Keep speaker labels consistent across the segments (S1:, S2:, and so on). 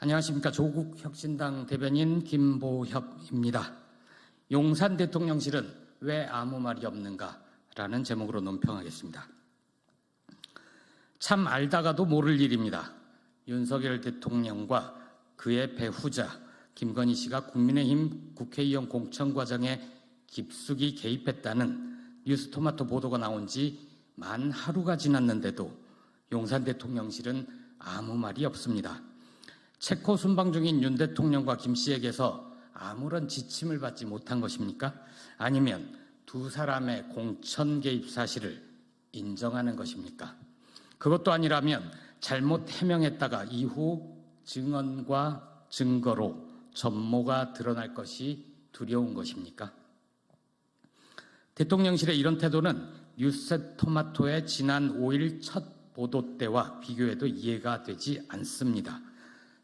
S1: 안녕하십니까. 조국혁신당 대변인 김보협입니다. 용산 대통령실은 왜 아무 말이 없는가? 라는 제목으로 논평하겠습니다. 참 알다가도 모를 일입니다. 윤석열 대통령과 그의 배후자 김건희 씨가 국민의힘 국회의원 공천 과정에 깊숙이 개입했다는 뉴스토마토 보도가 나온 지 만 하루가 지났는데도 용산 대통령실은 아무 말이 없습니다. 체코 순방 중인 윤 대통령과 김 씨에게서 아무런 지침을 받지 못한 것입니까? 아니면 두 사람의 공천 개입 사실을 인정하는 것입니까? 그것도 아니라면 잘못 해명했다가 이후 증언과 증거로 전모가 드러날 것이 두려운 것입니까? 대통령실의 이런 태도는 뉴스토마토의 지난 5일 첫 보도 때와 비교해도 이해가 되지 않습니다.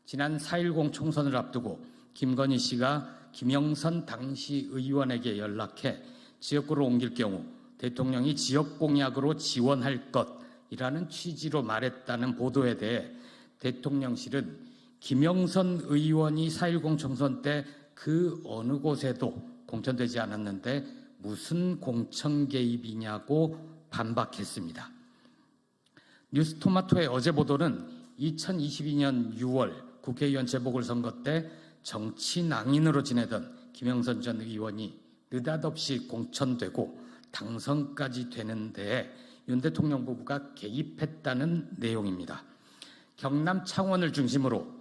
S1: 지난 4.10 총선을 앞두고 김건희 씨가 김영선 당시 의원에게 연락해 지역구를 옮길 경우 대통령이 지역 공약으로 지원할 것이라는 취지로 말했다는 보도에 대해 대통령실은 김영선 의원이 4.10 총선 때 그 어느 곳에도 공천되지 않았는데 무슨 공천 개입이냐고 반박했습니다. 뉴스토마토의 어제 보도는 2022년 6월 국회의원 재보궐선거 때 정치 낭인으로 지내던 김영선 전 의원이 느닷없이 공천되고 당선까지 되는 데에 윤 대통령 부부가 개입했다는 내용입니다. 경남 창원을 중심으로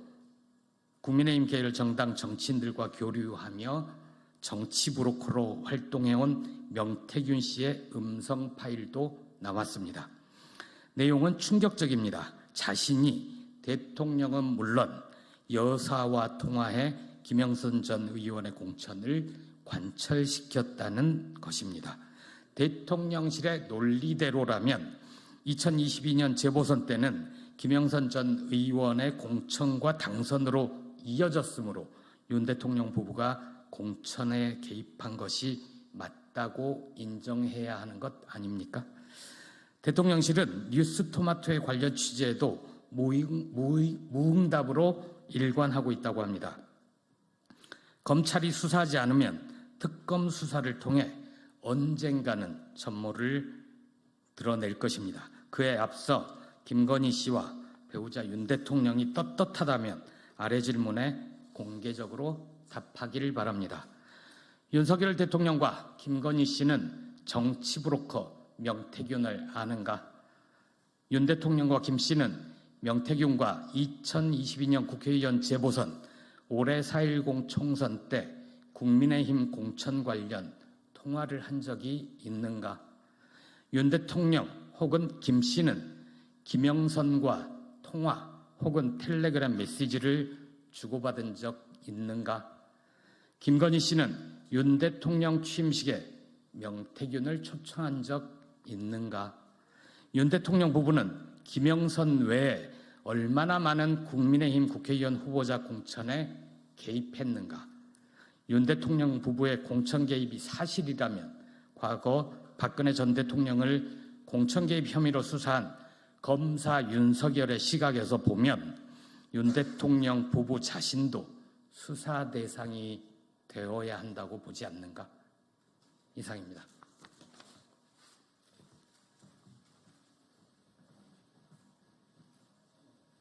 S1: 국민의힘 계열 정당 정치인들과 교류하며 정치 브로커로 활동해온 명태균 씨의 음성 파일도 나왔습니다. 내용은 충격적입니다. 자신이 대통령은 물론 여사와 통화해 김영선 전 의원의 공천을 관철시켰다는 것입니다. 대통령실의 논리대로라면 2022년 재보선 때는 김영선 전 의원의 공천과 당선으로 이어졌으므로 윤 대통령 부부가 공천에 개입한 것이 맞다고 인정해야 하는 것 아닙니까? 대통령실은 뉴스토마토의 관련 취재에도 무응답으로 일관하고 있다고 합니다. 검찰이 수사하지 않으면 특검 수사를 통해 언젠가는 전모를 드러낼 것입니다. 그에 앞서 김건희 씨와 배우자 윤 대통령이 떳떳하다면 아래 질문에 공개적으로 답하기를 바랍니다. 윤석열 대통령과 김건희 씨는 정치 브로커 명태균을 아는가? 윤 대통령과 김 씨는 명태균과 2022년 국회의원 재보선, 올해 4.10 총선 때 국민의힘 공천 관련 통화를 한 적이 있는가? 윤 대통령 혹은 김 씨는 김영선과 통화 혹은 텔레그램 메시지를 주고받은 적 있는가? 김건희 씨는 윤 대통령 취임식에 명태균을 초청한 적 있는가? 윤 대통령 부부는 김영선 외에 얼마나 많은 국민의힘 국회의원 후보자 공천에 개입했는가? 윤 대통령 부부의 공천 개입이 사실이라면 과거 박근혜 전 대통령을 공천 개입 혐의로 수사한 검사 윤석열의 시각에서 보면 윤 대통령 부부 자신도 수사 대상이 되어야 한다고 보지 않는가? 이상입니다.